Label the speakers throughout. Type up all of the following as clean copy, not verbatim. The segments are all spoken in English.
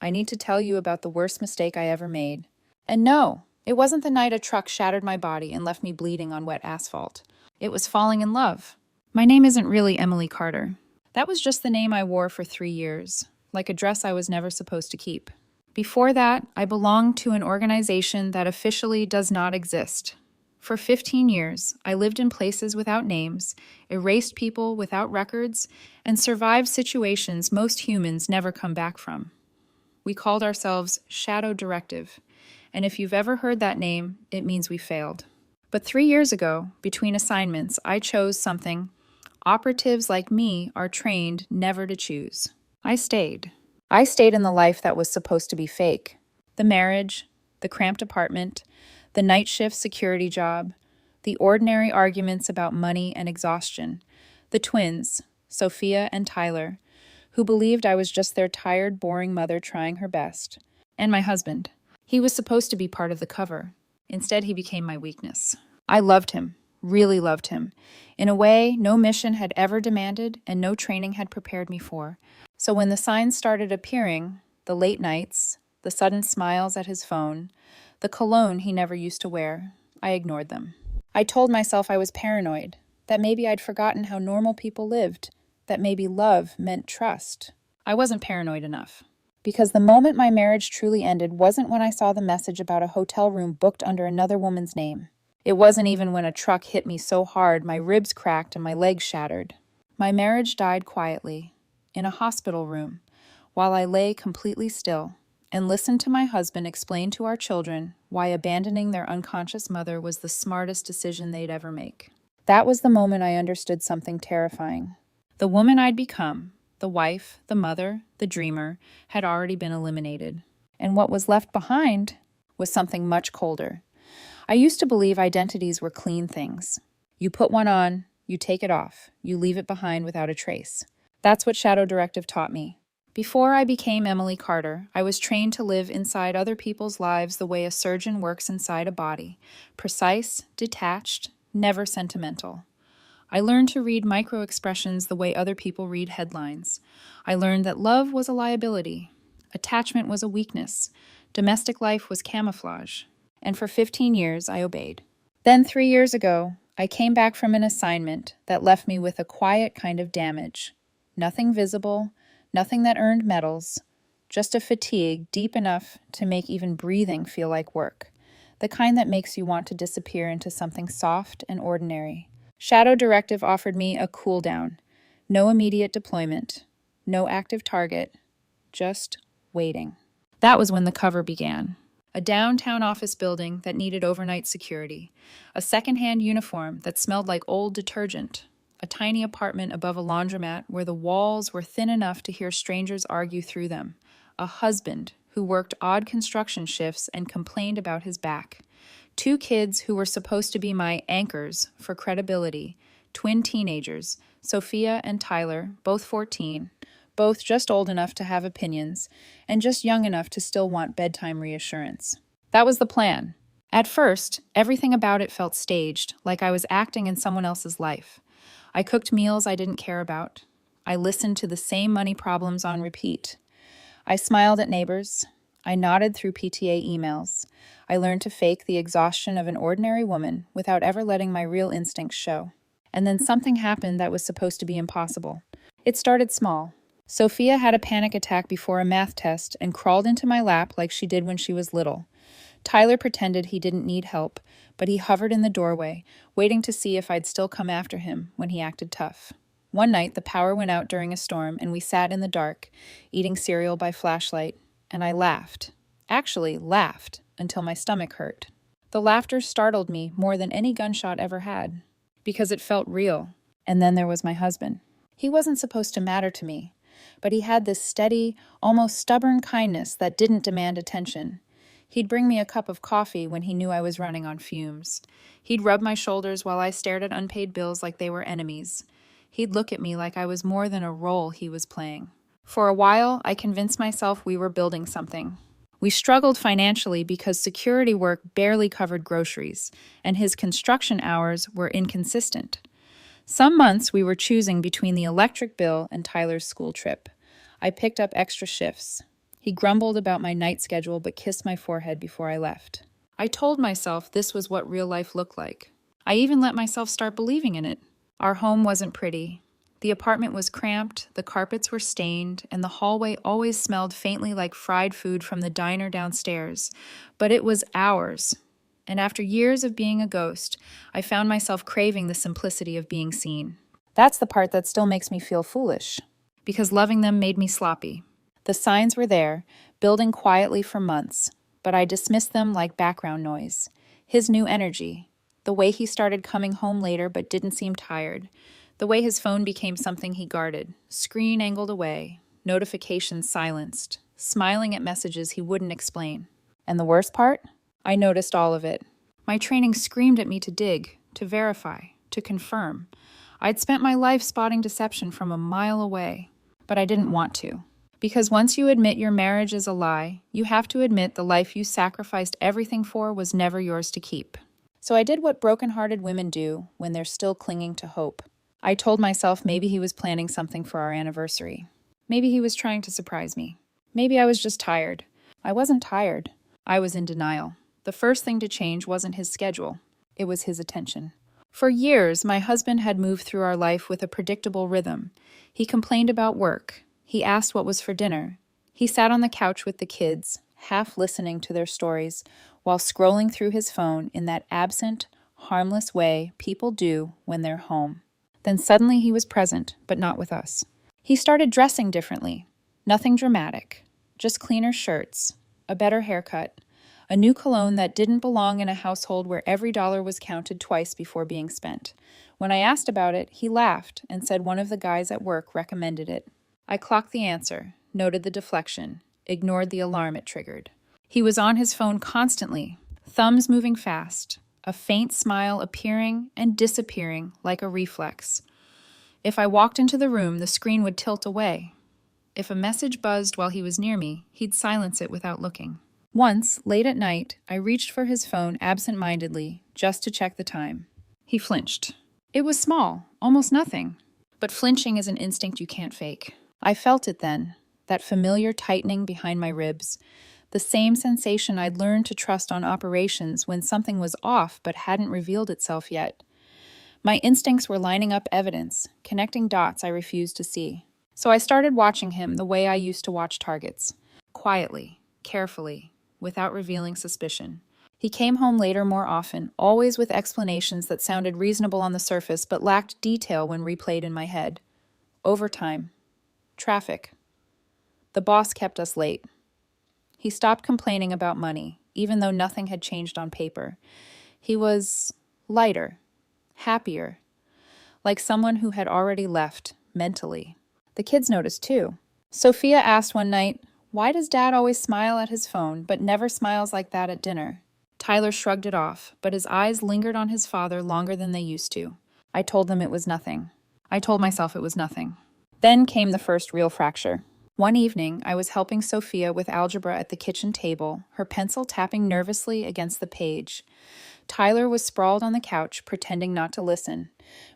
Speaker 1: I need to tell you about the worst mistake I ever made. And no, it wasn't the night a truck shattered my body and left me bleeding on wet asphalt. It was falling in love. My name isn't really Emily Carter. That was just the name I wore for 3 years, like a dress I was never supposed to keep. Before that, I belonged to an organization that officially does not exist. For 15 years, I lived in places without names, erased people without records, and survived situations most humans never come back from. We called ourselves Shadow Directive, and if you've ever heard that name, it means we failed. But 3 years ago, between assignments, I chose something operatives like me are trained never to choose. I stayed. I stayed in the life that was supposed to be fake. The marriage, the cramped apartment, the night shift security job, the ordinary arguments about money and exhaustion, the twins, Sophia and Tyler, who believed I was just their tired, boring mother trying her best, and my husband. He was supposed to be part of the cover. Instead, he became my weakness. I loved him, really loved him, in a way no mission had ever demanded and no training had prepared me for. So when the signs started appearing, the late nights, the sudden smiles at his phone, the cologne he never used to wear, I ignored them. I told myself I was paranoid, that maybe I'd forgotten how normal people lived, that maybe love meant trust. I wasn't paranoid enough. Because the moment my marriage truly ended wasn't when I saw the message about a hotel room booked under another woman's name. It wasn't even when a truck hit me so hard my ribs cracked and my legs shattered. My marriage died quietly, in a hospital room, while I lay completely still and listened to my husband explain to our children why abandoning their unconscious mother was the smartest decision they'd ever make. That was the moment I understood something terrifying. The woman I'd become, the wife, the mother, the dreamer, had already been eliminated. And what was left behind was something much colder. I used to believe identities were clean things. You put one on, you take it off, you leave it behind without a trace. That's what Shadow Directive taught me. Before I became Emily Carter, I was trained to live inside other people's lives the way a surgeon works inside a body. Precise, detached, never sentimental. I learned to read micro-expressions the way other people read headlines. I learned that love was a liability. Attachment was a weakness. Domestic life was camouflage. And for 15 years, I obeyed. Then 3 years ago, I came back from an assignment that left me with a quiet kind of damage. Nothing visible, nothing that earned medals, just a fatigue deep enough to make even breathing feel like work, the kind that makes you want to disappear into something soft and ordinary. Shadow Directive offered me a cool down, no immediate deployment, no active target, just waiting. That was when the cover began. A downtown office building that needed overnight security, a secondhand uniform that smelled like old detergent, a tiny apartment above a laundromat where the walls were thin enough to hear strangers argue through them, a husband who worked odd construction shifts and complained about his back, 2 kids who were supposed to be my anchors for credibility, twin teenagers, Sophia and Tyler, both 14, both just old enough to have opinions, and just young enough to still want bedtime reassurance. That was the plan. At first, everything about it felt staged, like I was acting in someone else's life. I cooked meals I didn't care about. I listened to the same money problems on repeat. I smiled at neighbors. I nodded through PTA emails. I learned to fake the exhaustion of an ordinary woman without ever letting my real instincts show. And then something happened that was supposed to be impossible. It started small. Sophia had a panic attack before a math test and crawled into my lap like she did when she was little. Tyler pretended he didn't need help, but he hovered in the doorway, waiting to see if I'd still come after him when he acted tough. One night, the power went out during a storm, and we sat in the dark, eating cereal by flashlight, and I laughed. Actually, laughed, until my stomach hurt. The laughter startled me more than any gunshot ever had, because it felt real. And then there was my husband. He wasn't supposed to matter to me, but he had this steady, almost stubborn kindness that didn't demand attention. He'd bring me a cup of coffee when he knew I was running on fumes. He'd rub my shoulders while I stared at unpaid bills like they were enemies. He'd look at me like I was more than a role he was playing. For a while, I convinced myself we were building something. We struggled financially because security work barely covered groceries, and his construction hours were inconsistent. Some months we were choosing between the electric bill and Tyler's school trip. I picked up extra shifts. He grumbled about my night schedule but kissed my forehead before I left. I told myself this was what real life looked like. I even let myself start believing in it. Our home wasn't pretty. The apartment was cramped, the carpets were stained, and the hallway always smelled faintly like fried food from the diner downstairs. But it was ours. And after years of being a ghost, I found myself craving the simplicity of being seen. That's the part that still makes me feel foolish, because loving them made me sloppy. The signs were there, building quietly for months, but I dismissed them like background noise. His new energy, the way he started coming home later but didn't seem tired, the way his phone became something he guarded, screen angled away, notifications silenced, smiling at messages he wouldn't explain. And the worst part? I noticed all of it. My training screamed at me to dig, to verify, to confirm. I'd spent my life spotting deception from a mile away, but I didn't want to. Because once you admit your marriage is a lie, you have to admit the life you sacrificed everything for was never yours to keep. So I did what broken-hearted women do when they're still clinging to hope. I told myself maybe he was planning something for our anniversary. Maybe he was trying to surprise me. Maybe I was just tired. I wasn't tired. I was in denial. The first thing to change wasn't his schedule. It was his attention. For years, my husband had moved through our life with a predictable rhythm. He complained about work. He asked what was for dinner. He sat on the couch with the kids, half listening to their stories, while scrolling through his phone in that absent, harmless way people do when they're home. Then suddenly he was present, but not with us. He started dressing differently. Nothing dramatic. Just cleaner shirts, a better haircut, a new cologne that didn't belong in a household where every dollar was counted twice before being spent. When I asked about it, he laughed and said one of the guys at work recommended it. I clocked the answer, noted the deflection, ignored the alarm it triggered. He was on his phone constantly, thumbs moving fast, a faint smile appearing and disappearing like a reflex. If I walked into the room, the screen would tilt away. If a message buzzed while he was near me, he'd silence it without looking. Once, late at night, I reached for his phone absent-mindedly, just to check the time. He flinched. It was small, almost nothing. But flinching is an instinct you can't fake. I felt it then, that familiar tightening behind my ribs, the same sensation I'd learned to trust on operations when something was off but hadn't revealed itself yet. My instincts were lining up evidence, connecting dots I refused to see. So I started watching him the way I used to watch targets, quietly, carefully, without revealing suspicion. He came home later more often, always with explanations that sounded reasonable on the surface but lacked detail when replayed in my head. Overtime. Traffic. The boss kept us late. He stopped complaining about money, even though nothing had changed on paper. He was lighter, happier, like someone who had already left, mentally. The kids noticed too. Sophia asked one night, "Why does Dad always smile at his phone, but never smiles like that at dinner?" Tyler shrugged it off, but his eyes lingered on his father longer than they used to. I told them it was nothing. I told myself it was nothing. Then came the first real fracture. One evening, I was helping Sophia with algebra at the kitchen table, her pencil tapping nervously against the page. Tyler was sprawled on the couch, pretending not to listen.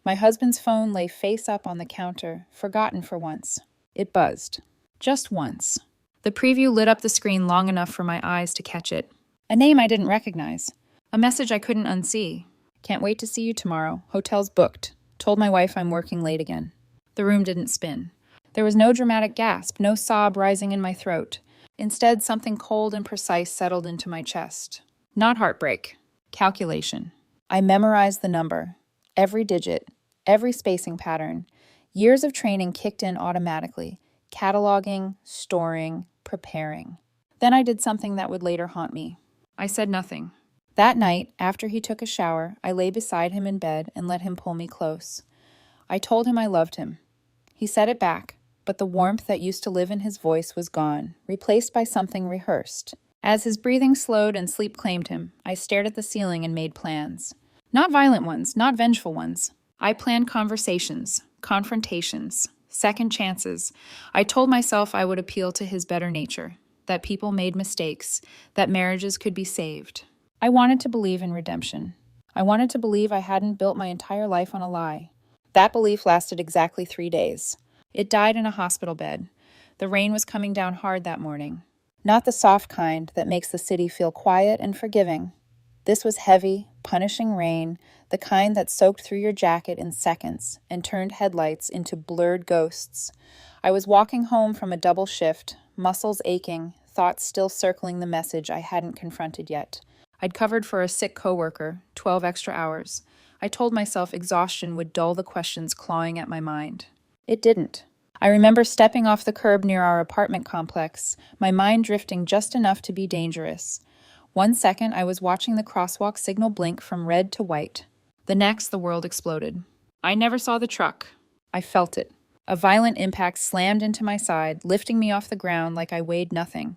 Speaker 1: My husband's phone lay face up on the counter, forgotten for once. It buzzed. Just once. The preview lit up the screen long enough for my eyes to catch it. A name I didn't recognize. A message I couldn't unsee. "Can't wait to see you tomorrow. Hotel's booked. Told my wife I'm working late again." The room didn't spin. There was no dramatic gasp, no sob rising in my throat. Instead, something cold and precise settled into my chest. Not heartbreak. Calculation. I memorized the number. Every digit. Every spacing pattern. Years of training kicked in automatically. Cataloging, storing, preparing. Then I did something that would later haunt me. I said nothing. That night, after he took a shower, I lay beside him in bed and let him pull me close. I told him I loved him. He said it back, but the warmth that used to live in his voice was gone, replaced by something rehearsed. As his breathing slowed and sleep claimed him, I stared at the ceiling and made plans. Not violent ones, not vengeful ones. I planned conversations, confrontations, second chances. I told myself I would appeal to his better nature, that people made mistakes, that marriages could be saved. I wanted to believe in redemption. I wanted to believe I hadn't built my entire life on a lie. That belief lasted exactly 3 days. It died in a hospital bed. The rain was coming down hard that morning. Not the soft kind that makes the city feel quiet and forgiving. This was heavy, punishing rain, the kind that soaked through your jacket in seconds and turned headlights into blurred ghosts. I was walking home from a double shift, muscles aching, thoughts still circling the message I hadn't confronted yet. I'd covered for a sick coworker, 12 extra hours. I told myself exhaustion would dull the questions clawing at my mind. It didn't. I remember stepping off the curb near our apartment complex, my mind drifting just enough to be dangerous. 1 second, I was watching the crosswalk signal blink from red to white. The next, the world exploded. I never saw the truck. I felt it. A violent impact slammed into my side, lifting me off the ground like I weighed nothing.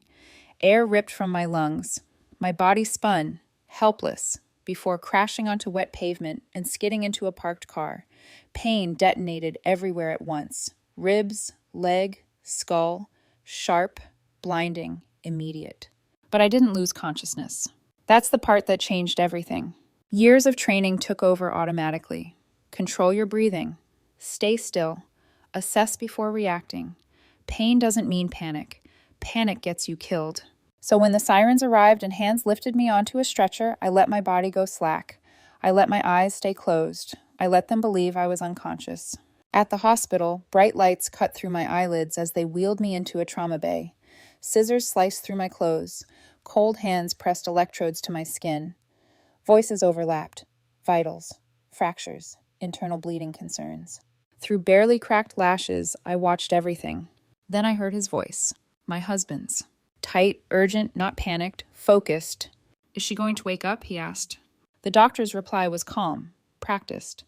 Speaker 1: Air ripped from my lungs. My body spun, helpless, before crashing onto wet pavement and skidding into a parked car. Pain detonated everywhere at once. Ribs, leg, skull, sharp, blinding, immediate. But I didn't lose consciousness. That's the part that changed everything. Years of training took over automatically. Control your breathing. Stay still. Assess before reacting. Pain doesn't mean panic. Panic gets you killed. So when the sirens arrived and hands lifted me onto a stretcher, I let my body go slack. I let my eyes stay closed. I let them believe I was unconscious. At the hospital, bright lights cut through my eyelids as they wheeled me into a trauma bay. Scissors sliced through my clothes. Cold hands pressed electrodes to my skin. Voices overlapped. Vitals. Fractures. Internal bleeding concerns. Through barely cracked lashes, I watched everything. Then I heard his voice. My husband's. Tight, urgent, not panicked, focused. "Is she going to wake up?" he asked. The doctor's reply was calm, practiced.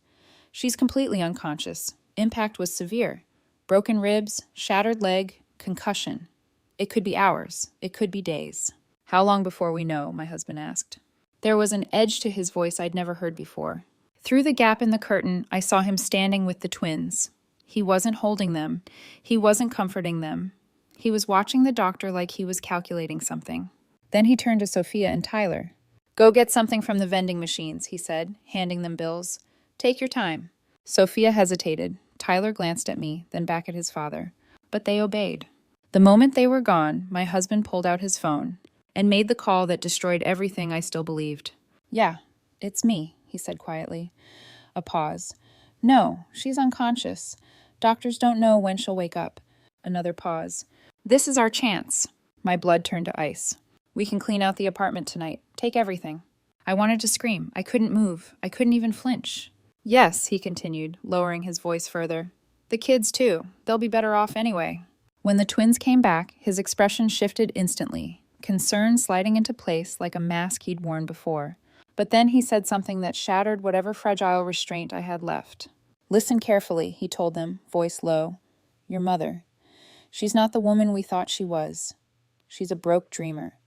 Speaker 1: "She's completely unconscious. Impact was severe. Broken ribs, shattered leg, concussion. It could be hours. It could be days." "How long before we know?" my husband asked. There was an edge to his voice I'd never heard before. Through the gap in the curtain, I saw him standing with the twins. He wasn't holding them. He wasn't comforting them. He was watching the doctor like he was calculating something. Then he turned to Sophia and Tyler. "Go get something from the vending machines," he said, handing them bills. "Take your time." Sophia hesitated. Tyler glanced at me, then back at his father. But they obeyed. The moment they were gone, my husband pulled out his phone and made the call that destroyed everything I still believed. "Yeah, it's me," he said quietly. A pause. "No, she's unconscious. Doctors don't know when she'll wake up." Another pause. "This is our chance." My blood turned to ice. "We can clean out the apartment tonight. Take everything." I wanted to scream. I couldn't move. I couldn't even flinch. "Yes," he continued, lowering his voice further. "The kids, too. They'll be better off anyway." When the twins came back, his expression shifted instantly, concern sliding into place like a mask he'd worn before. But then he said something that shattered whatever fragile restraint I had left. "Listen carefully," he told them, voice low. "Your mother. She's not the woman we thought she was. She's a broke dreamer,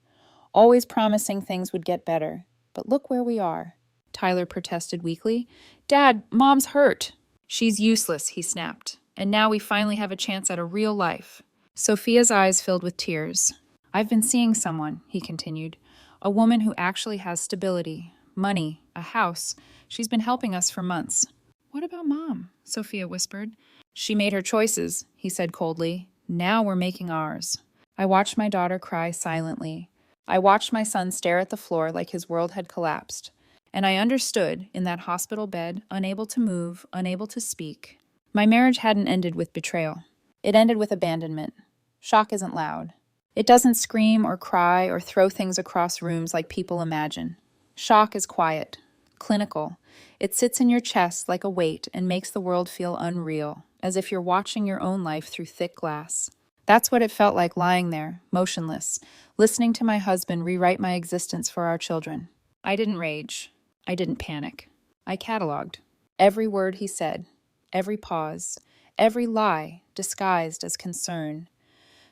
Speaker 1: always promising things would get better. But look where we are." Tyler protested weakly. "Dad, Mom's hurt." "She's useless," he snapped. "And now we finally have a chance at a real life." Sophia's eyes filled with tears. "I've been seeing someone," he continued. "A woman who actually has stability, money, a house. She's been helping us for months." "What about Mom?" Sophia whispered. "She made her choices," he said coldly. "Now we're making ours." I watched my daughter cry silently. I watched my son stare at the floor like his world had collapsed. And I understood, in that hospital bed, unable to move, unable to speak. My marriage hadn't ended with betrayal. It ended with abandonment. Shock isn't loud. It doesn't scream or cry or throw things across rooms like people imagine. Shock is quiet, clinical. It sits in your chest like a weight and makes the world feel unreal, as if you're watching your own life through thick glass. That's what it felt like lying there, motionless, listening to my husband rewrite my existence for our children. I didn't rage. I didn't panic. I cataloged every word he said, every pause, every lie disguised as concern.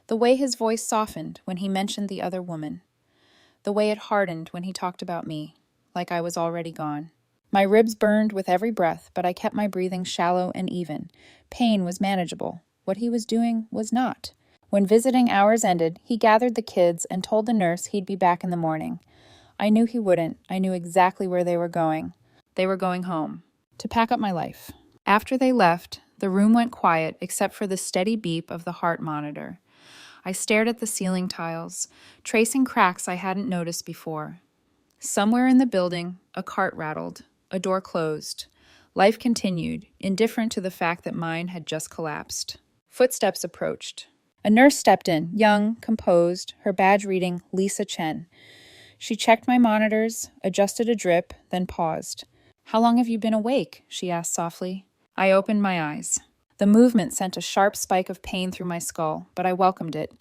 Speaker 1: The way his voice softened when he mentioned the other woman. The way it hardened when he talked about me, like I was already gone. My ribs burned with every breath, but I kept my breathing shallow and even. Pain was manageable. What he was doing was not. When visiting hours ended, he gathered the kids and told the nurse he'd be back in the morning. I knew he wouldn't. I knew exactly where they were going. They were going home, to pack up my life. After they left, the room went quiet except for the steady beep of the heart monitor. I stared at the ceiling tiles, tracing cracks I hadn't noticed before. Somewhere in the building, a cart rattled, a door closed. Life continued, indifferent to the fact that mine had just collapsed. Footsteps approached. A nurse stepped in, young, composed, her badge reading Lisa Chen. She checked my monitors, adjusted a drip, then paused. "How long have you been awake?" she asked softly. I opened my eyes. The movement sent a sharp spike of pain through my skull, but I welcomed it.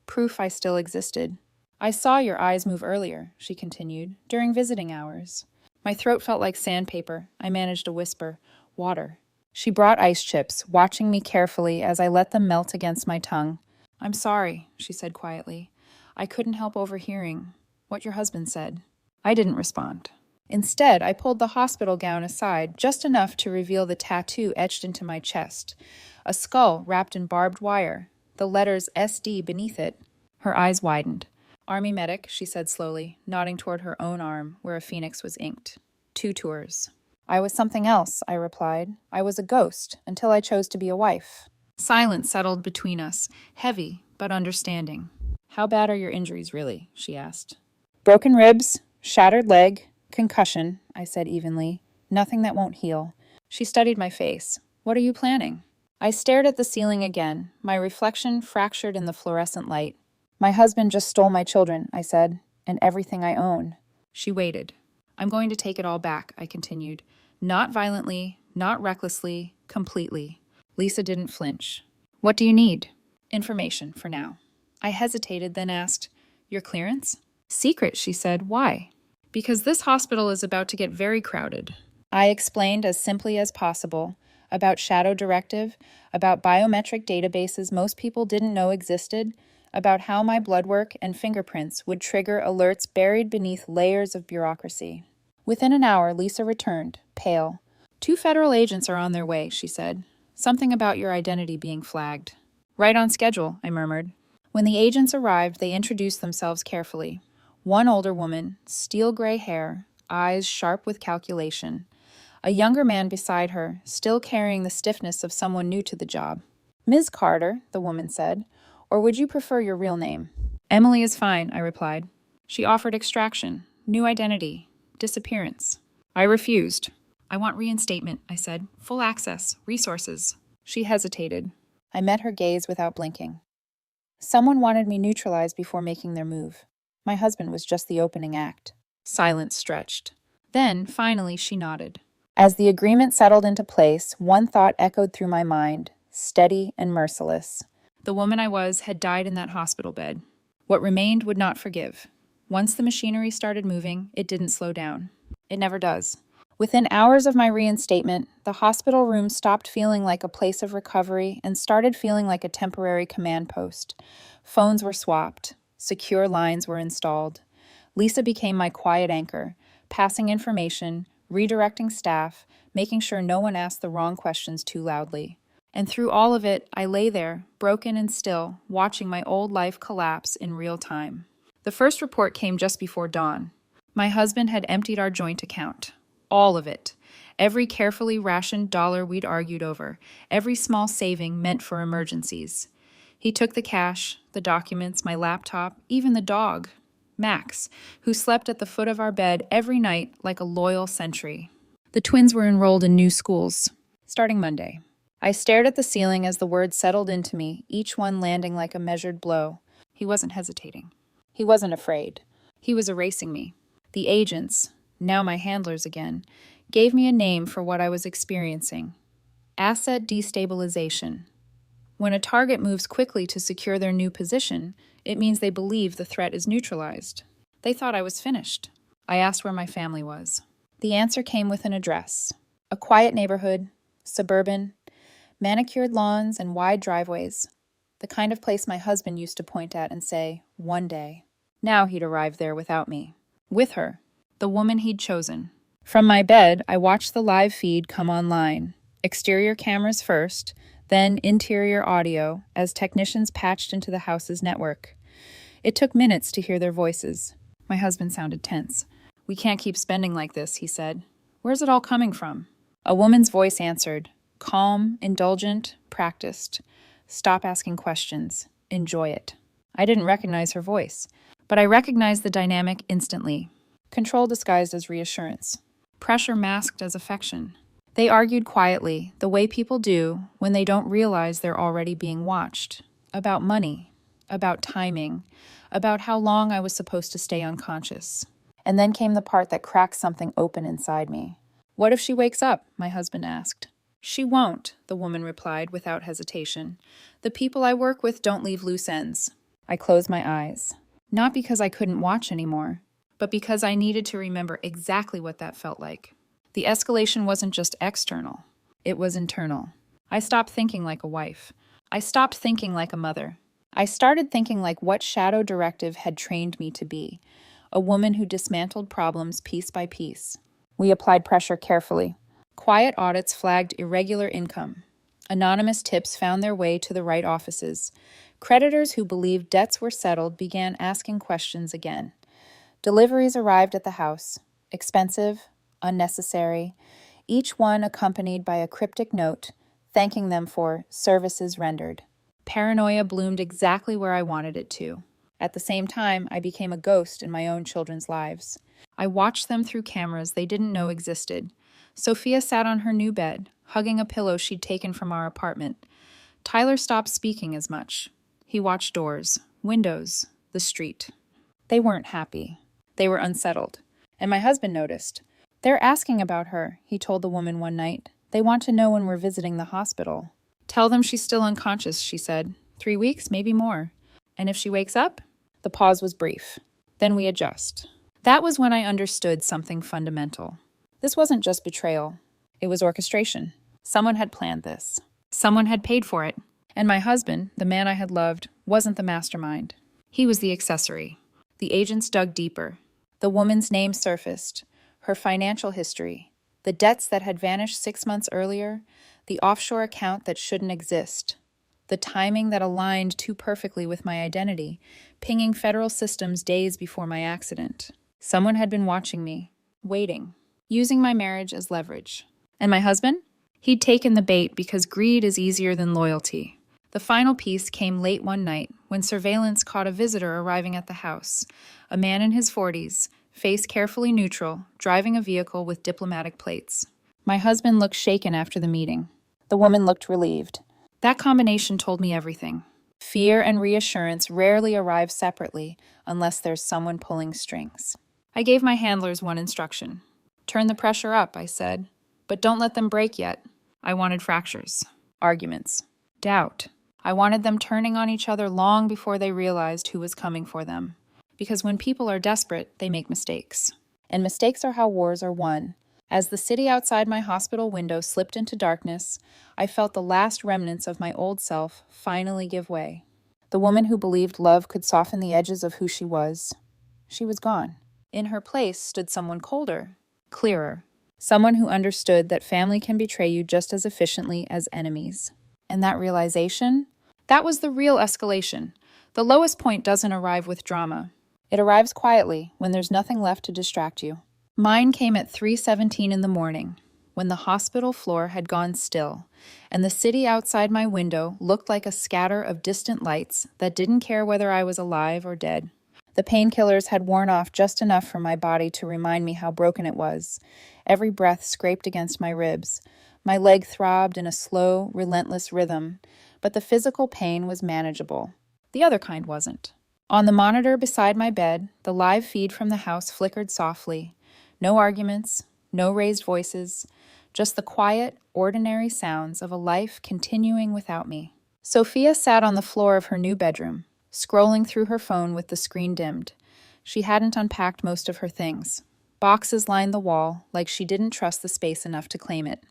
Speaker 1: Proof I still existed. "I saw your eyes move earlier," she continued, "during visiting hours." My throat felt like sandpaper. I managed a whisper. "Water." She brought ice chips, watching me carefully as I let them melt against my tongue. "I'm sorry," she said quietly. "I couldn't help overhearing what your husband said." I didn't respond. Instead, I pulled the hospital gown aside, just enough to reveal the tattoo etched into my chest. A skull wrapped in barbed wire, the letters SD beneath it. Her eyes widened. "Army medic," she said slowly, nodding toward her own arm, where a phoenix was inked. 2 tours. "I was something else," I replied. "I was a ghost, until I chose to be a wife." Silence settled between us, heavy, but understanding. "How bad are your injuries, really?" she asked. "Broken ribs, shattered leg, concussion," I said evenly. "Nothing that won't heal." She studied my face. "What are you planning?" I stared at the ceiling again, my reflection fractured in the fluorescent light. "My husband just stole my children," I said, "and everything I own." She waited. "I'm going to take it all back," I continued. "Not violently, not recklessly, completely." Lisa didn't flinch. "What do you need?" "Information, for now." I hesitated, then asked, "Your clearance?" "Secret," she said. "Why?" "Because this hospital is about to get very crowded." I explained as simply as possible about Shadow Directive, about biometric databases most people didn't know existed, about how my blood work and fingerprints would trigger alerts buried beneath layers of bureaucracy. Within an hour, Lisa returned, pale. "2 federal agents are on their way," she said. "Something about your identity being flagged." "Right on schedule," I murmured. When the agents arrived, they introduced themselves carefully. One older woman, steel gray hair, eyes sharp with calculation. A younger man beside her, still carrying the stiffness of someone new to the job. "Ms. Carter," the woman said, "or would you prefer your real name?" "Emily is fine," I replied. She offered extraction, new identity, disappearance. I refused. "I want reinstatement," I said. "Full access, resources." She hesitated. I met her gaze without blinking. "Someone wanted me neutralized before making their move. My husband was just the opening act." Silence stretched. Then, finally, she nodded. As the agreement settled into place, one thought echoed through my mind, steady and merciless. The woman I was had died in that hospital bed. What remained would not forgive. Once the machinery started moving, it didn't slow down. It never does. Within hours of my reinstatement, the hospital room stopped feeling like a place of recovery and started feeling like a temporary command post. Phones were swapped. Secure lines were installed. Lisa became my quiet anchor, passing information, redirecting staff, making sure no one asked the wrong questions too loudly. And through all of it, I lay there, broken and still, watching my old life collapse in real time. The first report came just before dawn. My husband had emptied our joint account. All of it. Every carefully rationed dollar we'd argued over. Every small saving meant for emergencies. He took the cash, the documents, my laptop, even the dog, Max, who slept at the foot of our bed every night like a loyal sentry. The twins were enrolled in new schools, starting Monday. I stared at the ceiling as the words settled into me, each one landing like a measured blow. He wasn't hesitating. He wasn't afraid. He was erasing me. The agents, now my handlers again, gave me a name for what I was experiencing. Asset destabilization. When a target moves quickly to secure their new position, it means they believe the threat is neutralized. They thought I was finished. I asked where my family was. The answer came with an address. A quiet neighborhood, suburban, manicured lawns and wide driveways. The kind of place my husband used to point at and say, "One day." Now he'd arrived there without me. With her, the woman he'd chosen. From my bed, I watched the live feed come online. Exterior cameras first, then interior audio, as technicians patched into the house's network. It took minutes to hear their voices. My husband sounded tense. "We can't keep spending like this," he said. "Where's it all coming from?" A woman's voice answered, calm, indulgent, practiced. "Stop asking questions. Enjoy it." I didn't recognize her voice, but I recognized the dynamic instantly. Control disguised as reassurance. Pressure masked as affection. They argued quietly, the way people do when they don't realize they're already being watched. About money, about timing, about how long I was supposed to stay unconscious. And then came the part that cracked something open inside me. "What if she wakes up?" my husband asked. "She won't," the woman replied without hesitation. "The people I work with don't leave loose ends." I closed my eyes. Not because I couldn't watch anymore, but because I needed to remember exactly what that felt like. The escalation wasn't just external, it was internal. I stopped thinking like a wife. I stopped thinking like a mother. I started thinking like what Shadow Directive had trained me to be, a woman who dismantled problems piece by piece. We applied pressure carefully. Quiet audits flagged irregular income. Anonymous tips found their way to the right offices. Creditors who believed debts were settled began asking questions again. Deliveries arrived at the house. Expensive, unnecessary, each one accompanied by a cryptic note thanking them for services rendered. Paranoia bloomed exactly where I wanted it to. At the same time, I became a ghost in my own children's lives. I watched them through cameras they didn't know existed. Sophia sat on her new bed, hugging a pillow she'd taken from our apartment. Tyler stopped speaking as much. He watched doors, windows, the street. They weren't happy. They were unsettled. And my husband noticed. "They're asking about her," he told the woman one night. "They want to know when we're visiting the hospital." "Tell them she's still unconscious," she said. 3 weeks, maybe more. "And if she wakes up?" The pause was brief. "Then we adjust." That was when I understood something fundamental. This wasn't just betrayal. It was orchestration. Someone had planned this. Someone had paid for it. And my husband, the man I had loved, wasn't the mastermind. He was the accessory. The agents dug deeper. The woman's name surfaced, her financial history, the debts that had vanished 6 months earlier, the offshore account that shouldn't exist, the timing that aligned too perfectly with my identity, pinging federal systems days before my accident. Someone had been watching me, waiting, using my marriage as leverage. And my husband? He'd taken the bait because greed is easier than loyalty. The final piece came late one night when surveillance caught a visitor arriving at the house, a man in his 40s, face carefully neutral, driving a vehicle with diplomatic plates. My husband looked shaken after the meeting. The woman looked relieved. That combination told me everything. Fear and reassurance rarely arrive separately unless there's someone pulling strings. I gave my handlers one instruction. "Turn the pressure up," I said. "But don't let them break yet." I wanted fractures, arguments, doubt. I wanted them turning on each other long before they realized who was coming for them. Because when people are desperate, they make mistakes. And mistakes are how wars are won. As the city outside my hospital window slipped into darkness, I felt the last remnants of my old self finally give way. The woman who believed love could soften the edges of who she was gone. In her place stood someone colder, clearer. Someone who understood that family can betray you just as efficiently as enemies. And that realization? That was the real escalation. The lowest point doesn't arrive with drama. It arrives quietly when there's nothing left to distract you. Mine came at 3:17 in the morning, when the hospital floor had gone still, and the city outside my window looked like a scatter of distant lights that didn't care whether I was alive or dead. The painkillers had worn off just enough for my body to remind me how broken it was. Every breath scraped against my ribs. My leg throbbed in a slow, relentless rhythm, but the physical pain was manageable. The other kind wasn't. On the monitor beside my bed, the live feed from the house flickered softly. No arguments, no raised voices, just the quiet, ordinary sounds of a life continuing without me. Sophia sat on the floor of her new bedroom, scrolling through her phone with the screen dimmed. She hadn't unpacked most of her things. Boxes lined the wall, like she didn't trust the space enough to claim it.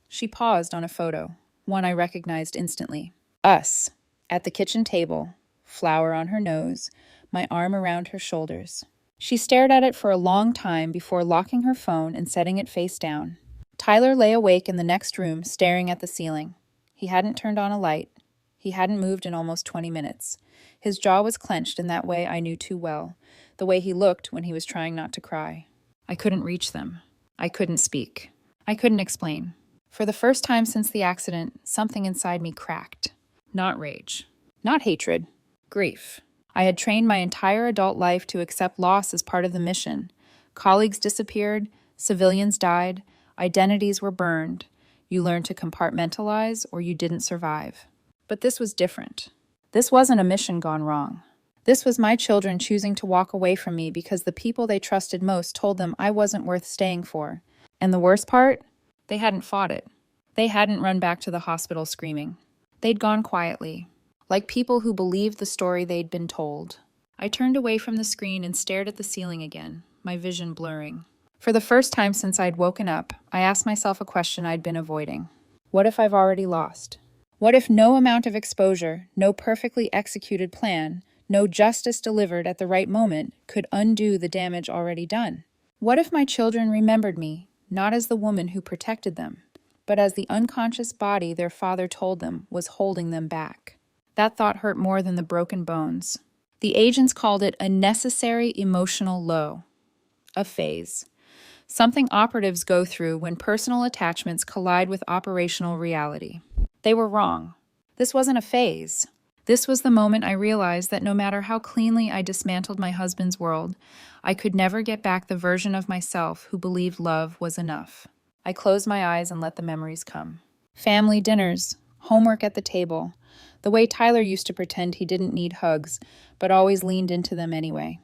Speaker 1: She paused on a photo, one I recognized instantly. Us, at the kitchen table, flower on her nose, my arm around her shoulders. She stared at it for a long time before locking her phone and setting it face down. Tyler lay awake in the next room, staring at the ceiling. He hadn't turned on a light. He hadn't moved in almost 20 minutes. His jaw was clenched in that way I knew too well, the way he looked when he was trying not to cry. I couldn't reach them. I couldn't speak. I couldn't explain. For the first time since the accident, something inside me cracked. Not rage. Not hatred. Grief. I had trained my entire adult life to accept loss as part of the mission. Colleagues disappeared, civilians died, identities were burned. You learned to compartmentalize or you didn't survive. But this was different. This wasn't a mission gone wrong. This was my children choosing to walk away from me because the people they trusted most told them I wasn't worth staying for. And the worst part? They hadn't fought it. They hadn't run back to the hospital screaming. They'd gone quietly, like people who believed the story they'd been told. I turned away from the screen and stared at the ceiling again, my vision blurring. For the first time since I'd woken up, I asked myself a question I'd been avoiding. What if I've already lost? What if no amount of exposure, no perfectly executed plan, no justice delivered at the right moment could undo the damage already done? What if my children remembered me, not as the woman who protected them, but as the unconscious body their father told them was holding them back? That thought hurt more than the broken bones. The agents called it a necessary emotional low, a phase. Something operatives go through when personal attachments collide with operational reality. They were wrong. This wasn't a phase. This was the moment I realized that no matter how cleanly I dismantled my husband's world, I could never get back the version of myself who believed love was enough. I closed my eyes and let the memories come. Family dinners, homework at the table, the way Tyler used to pretend he didn't need hugs, but always leaned into them anyway.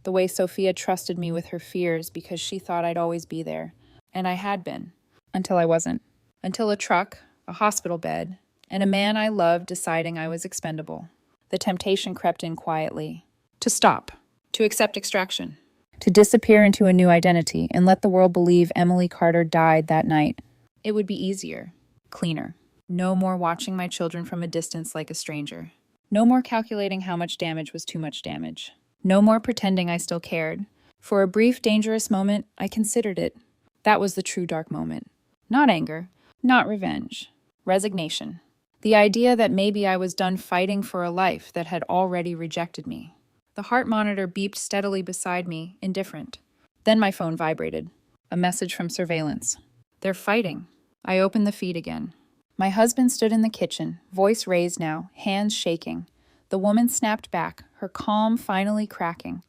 Speaker 1: The way Sophia trusted me with her fears because she thought I'd always be there. And I had been. Until I wasn't. Until a truck, a hospital bed, and a man I loved deciding I was expendable. The temptation crept in quietly. To stop. To accept extraction. To disappear into a new identity and let the world believe Emily Carter died that night. It would be easier. Cleaner. No more watching my children from a distance like a stranger. No more calculating how much damage was too much damage. No more pretending I still cared. For a brief, dangerous moment, I considered it. That was the true dark moment. Not anger. Not revenge. Resignation. The idea that maybe I was done fighting for a life that had already rejected me. The heart monitor beeped steadily beside me, indifferent. Then my phone vibrated. A message from surveillance. They're fighting. I opened the feed again. My husband stood in the kitchen, voice raised now, hands shaking. The woman snapped back, her calm finally cracking.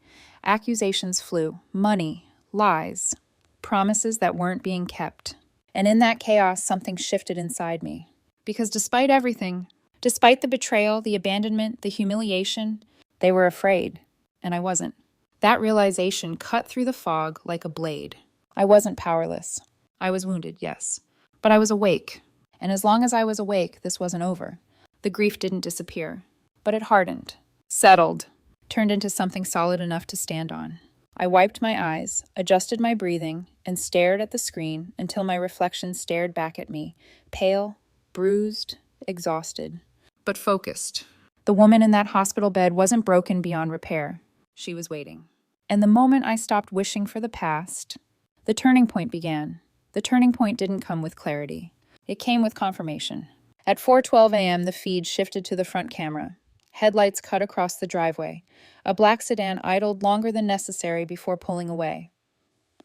Speaker 1: Accusations flew. Money. Lies. Promises that weren't being kept. And in that chaos, something shifted inside me. Because despite everything, despite the betrayal, the abandonment, the humiliation, they were afraid. And I wasn't. That realization cut through the fog like a blade. I wasn't powerless. I was wounded, yes. But I was awake. And as long as I was awake, this wasn't over. The grief didn't disappear. But it hardened, settled, turned into something solid enough to stand on. I wiped my eyes, adjusted my breathing, and stared at the screen until my reflection stared back at me, pale, bruised, exhausted, but focused. The woman in that hospital bed wasn't broken beyond repair. She was waiting. And the moment I stopped wishing for the past, the turning point began. The turning point didn't come with clarity. It came with confirmation. At 4:12 a.m., the feed shifted to the front camera. Headlights cut across the driveway. A black sedan idled longer than necessary before pulling away.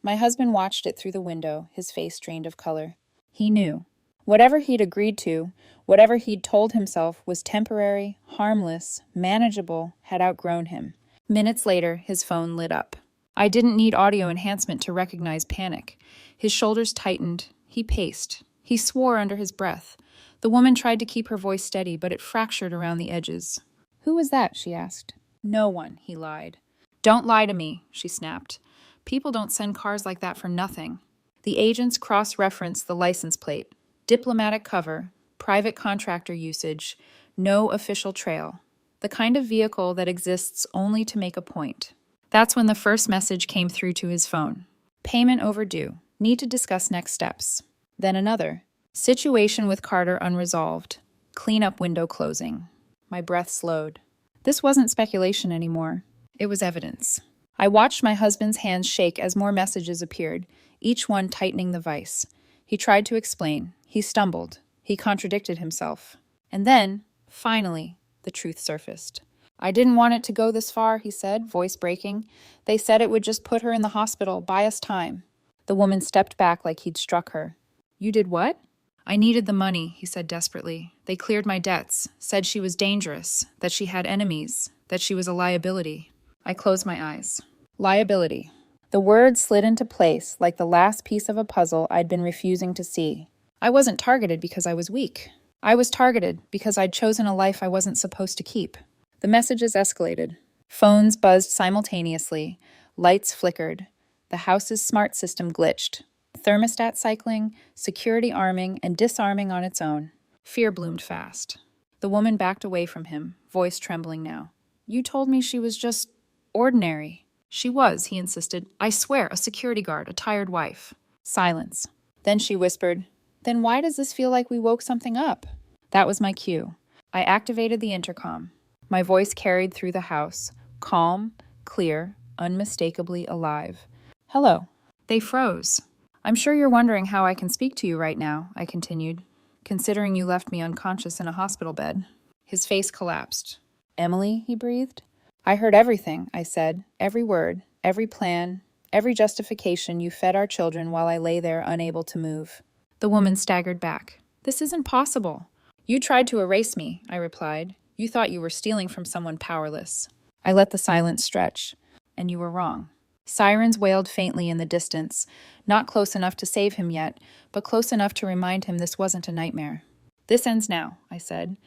Speaker 1: My husband watched it through the window, his face drained of color. He knew. Whatever he'd agreed to, whatever he'd told himself was temporary, harmless, manageable, had outgrown him. Minutes later, his phone lit up. I didn't need audio enhancement to recognize panic. His shoulders tightened. He paced. He swore under his breath. The woman tried to keep her voice steady, but it fractured around the edges. "Who was that?" she asked. "No one," he lied. "Don't lie to me," she snapped. "People don't send cars like that for nothing." The agents cross-referenced the license plate. Diplomatic cover, private contractor usage, no official trail. The kind of vehicle that exists only to make a point. That's when the first message came through to his phone. Payment overdue. Need to discuss next steps. Then another. Situation with Carter unresolved. Cleanup window closing. My breath slowed. This wasn't speculation anymore. It was evidence. I watched my husband's hands shake as more messages appeared, each one tightening the vice. He tried to explain. He stumbled. He contradicted himself. And then, finally, the truth surfaced. "I didn't want it to go this far," he said, voice breaking. "They said it would just put her in the hospital, buy us time." The woman stepped back like he'd struck her. "You did what?" "I needed the money," he said desperately. "They cleared my debts, said she was dangerous, that she had enemies. that she was a liability. I closed my eyes. Liability. The word slid into place like the last piece of a puzzle I'd been refusing to see. I wasn't targeted because I was weak. I was targeted because I'd chosen a life I wasn't supposed to keep. The messages escalated. Phones buzzed simultaneously. Lights flickered. The house's smart system glitched. Thermostat cycling, security arming, and disarming on its own. Fear bloomed fast. The woman backed away from him, voice trembling now. You told me she was just ordinary. She was, he insisted. I swear, a security guard, a tired wife. Silence. Then she whispered, Then why does this feel like we woke something up? That was my cue. I activated the intercom. My voice carried through the house, calm, clear, unmistakably alive. Hello. They froze. I'm sure you're wondering how I can speak to you right now, I continued, considering you left me unconscious in a hospital bed. His face collapsed. Emily, he breathed. I heard everything, I said, every word, every plan, every justification you fed our children while I lay there unable to move. The woman staggered back. This isn't possible. You tried to erase me, I replied. You thought you were stealing from someone powerless. I let the silence stretch. And you were wrong. Sirens wailed faintly in the distance, not close enough to save him yet, but close enough to remind him this wasn't a nightmare. This ends now, I said.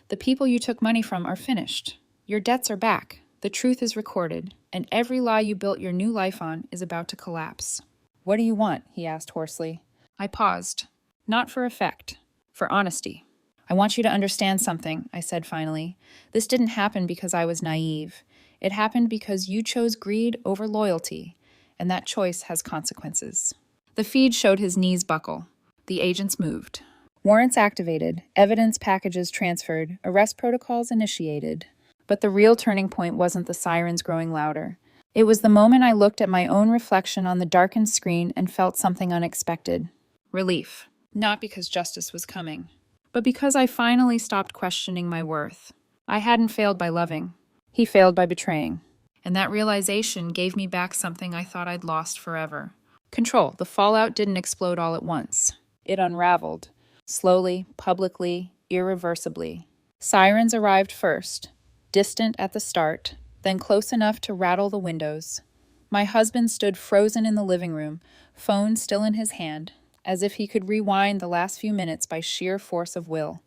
Speaker 1: The people you took money from are finished. Your debts are back. The truth is recorded, and every lie you built your new life on is about to collapse. What do you want? He asked hoarsely. I paused. Not for effect. For honesty. I want you to understand something, I said finally. This didn't happen because I was naive. It happened because you chose greed over loyalty, and that choice has consequences. The feed showed his knees buckle. The agents moved. Warrants activated, evidence packages transferred, arrest protocols initiated. But the real turning point wasn't the sirens growing louder. It was the moment I looked at my own reflection on the darkened screen and felt something unexpected. Relief. Not because justice was coming, but because I finally stopped questioning my worth. I hadn't failed by loving. He failed by betraying. And that realization gave me back something I thought I'd lost forever. Control. The fallout didn't explode all at once. It unraveled. Slowly, publicly, irreversibly. Sirens arrived first. Distant at the start, then close enough to rattle the windows. My husband stood frozen in the living room, phone still in his hand, as if he could rewind the last few minutes by sheer force of will.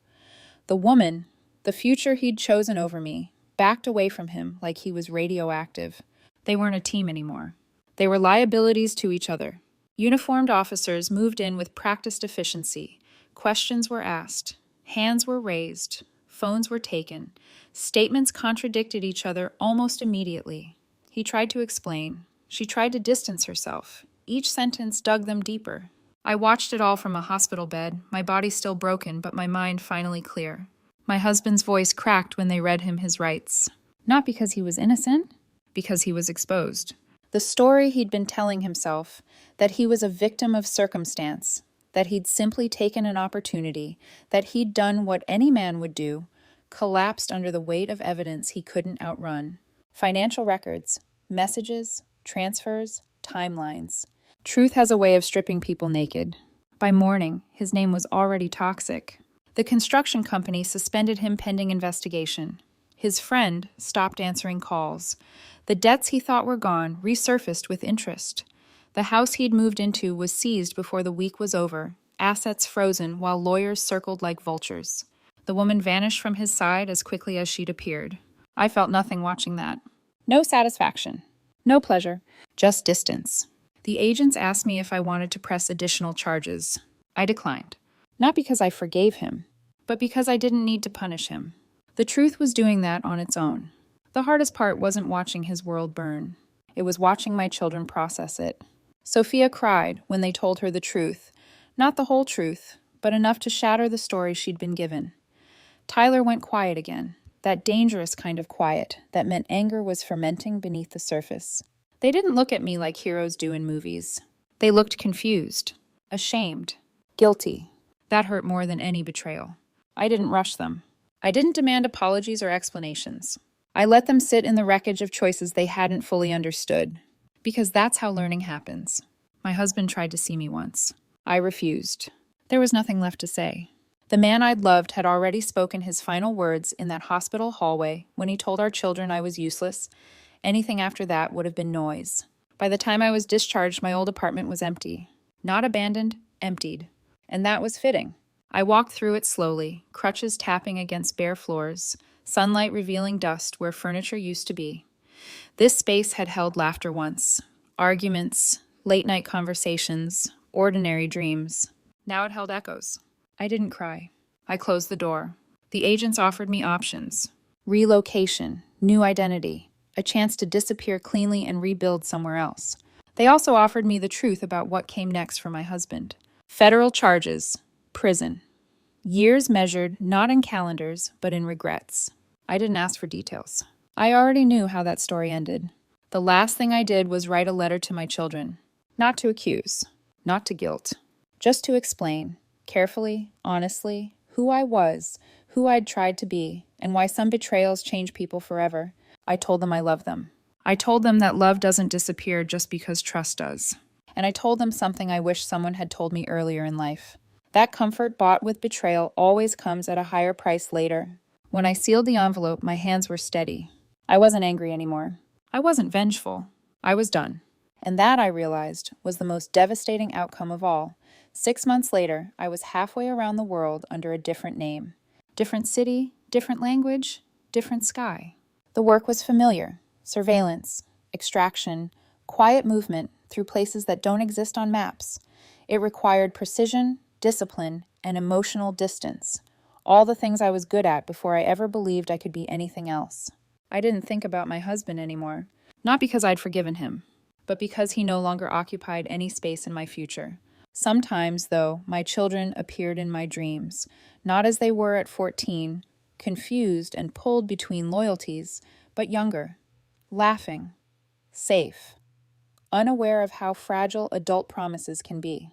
Speaker 1: The woman, the future he'd chosen over me, backed away from him like he was radioactive. They weren't a team anymore. They were liabilities to each other. Uniformed officers moved in with practiced efficiency. Questions were asked. Hands were raised. Phones were taken. Statements contradicted each other almost immediately. He tried to explain. She tried to distance herself. Each sentence dug them deeper. I watched it all from a hospital bed, my body still broken, but my mind finally clear. My husband's voice cracked when they read him his rights. Not because he was innocent, because he was exposed. The story he'd been telling himself, that he was a victim of circumstance, that he'd simply taken an opportunity, that he'd done what any man would do, collapsed under the weight of evidence he couldn't outrun. Financial records, messages, transfers, timelines. Truth has a way of stripping people naked. By morning, his name was already toxic. The construction company suspended him pending investigation. His friend stopped answering calls. The debts he thought were gone resurfaced with interest. The house he'd moved into was seized before the week was over, assets frozen while lawyers circled like vultures. The woman vanished from his side as quickly as she'd appeared. I felt nothing watching that. No satisfaction. No pleasure. Just distance. The agents asked me if I wanted to press additional charges. I declined. Not because I forgave him, but because I didn't need to punish him. The truth was doing that on its own. The hardest part wasn't watching his world burn. It was watching my children process it. Sophia cried when they told her the truth. Not the whole truth, but enough to shatter the story she'd been given. Tyler went quiet again, that dangerous kind of quiet that meant anger was fermenting beneath the surface. They didn't look at me like heroes do in movies. They looked confused, ashamed, guilty. That hurt more than any betrayal. I didn't rush them. I didn't demand apologies or explanations. I let them sit in the wreckage of choices they hadn't fully understood. Because that's how learning happens. My husband tried to see me once. I refused. There was nothing left to say. The man I'd loved had already spoken his final words in that hospital hallway when he told our children I was useless. Anything after that would have been noise. By the time I was discharged, my old apartment was empty. Not abandoned, emptied. And that was fitting. I walked through it slowly, crutches tapping against bare floors, sunlight revealing dust where furniture used to be. This space had held laughter once, arguments, late-night conversations, ordinary dreams. Now it held echoes. I didn't cry. I closed the door. The agents offered me options. Relocation, new identity, a chance to disappear cleanly and rebuild somewhere else. They also offered me the truth about what came next for my husband. Federal charges, prison. Years measured not in calendars, but in regrets. I didn't ask for details. I already knew how that story ended. The last thing I did was write a letter to my children. Not to accuse, not to guilt, just to explain, carefully, honestly, who I was, who I'd tried to be, and why some betrayals change people forever. I told them I loved them. I told them that love doesn't disappear just because trust does. And I told them something I wish someone had told me earlier in life. That comfort bought with betrayal always comes at a higher price later. When I sealed the envelope, my hands were steady. I wasn't angry anymore. I wasn't vengeful. I was done. And that, I realized, was the most devastating outcome of all. 6 months later, I was halfway around the world under a different name. Different city, different language, different sky. The work was familiar. Surveillance, extraction, quiet movement through places that don't exist on maps. It required precision, discipline, and emotional distance. All the things I was good at before I ever believed I could be anything else. I didn't think about my husband anymore. Not because I'd forgiven him, but because he no longer occupied any space in my future. Sometimes, though, my children appeared in my dreams, not as they were at 14, confused and pulled between loyalties, but younger, laughing, safe, unaware of how fragile adult promises can be.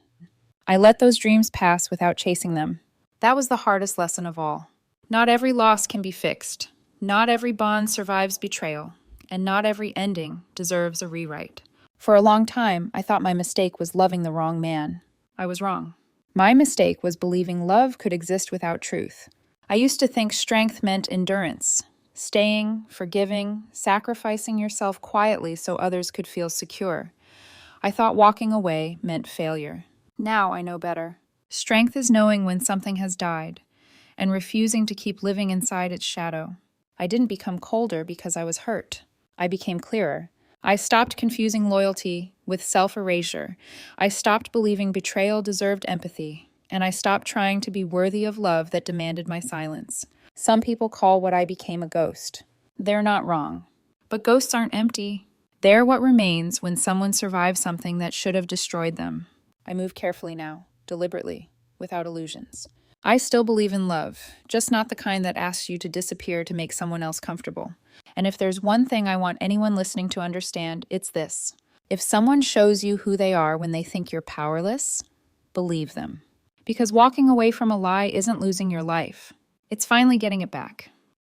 Speaker 1: I let those dreams pass without chasing them. That was the hardest lesson of all. Not every loss can be fixed. Not every bond survives betrayal, and not every ending deserves a rewrite. For a long time, I thought my mistake was loving the wrong man. I was wrong. My mistake was believing love could exist without truth. I used to think strength meant endurance, staying, forgiving, sacrificing yourself quietly so others could feel secure. I thought walking away meant failure. Now I know better. Strength is knowing when something has died, and refusing to keep living inside its shadow. I didn't become colder because I was hurt. I became clearer. I stopped confusing loyalty with self-erasure. I stopped believing betrayal deserved empathy, and I stopped trying to be worthy of love that demanded my silence. Some people call what I became a ghost. They're not wrong. But ghosts aren't empty. They're what remains when someone survives something that should have destroyed them. I move carefully now, deliberately, without illusions. I still believe in love, just not the kind that asks you to disappear to make someone else comfortable. And if there's one thing I want anyone listening to understand, it's this. If someone shows you who they are when they think you're powerless, believe them. Because walking away from a lie isn't losing your life. It's finally getting it back.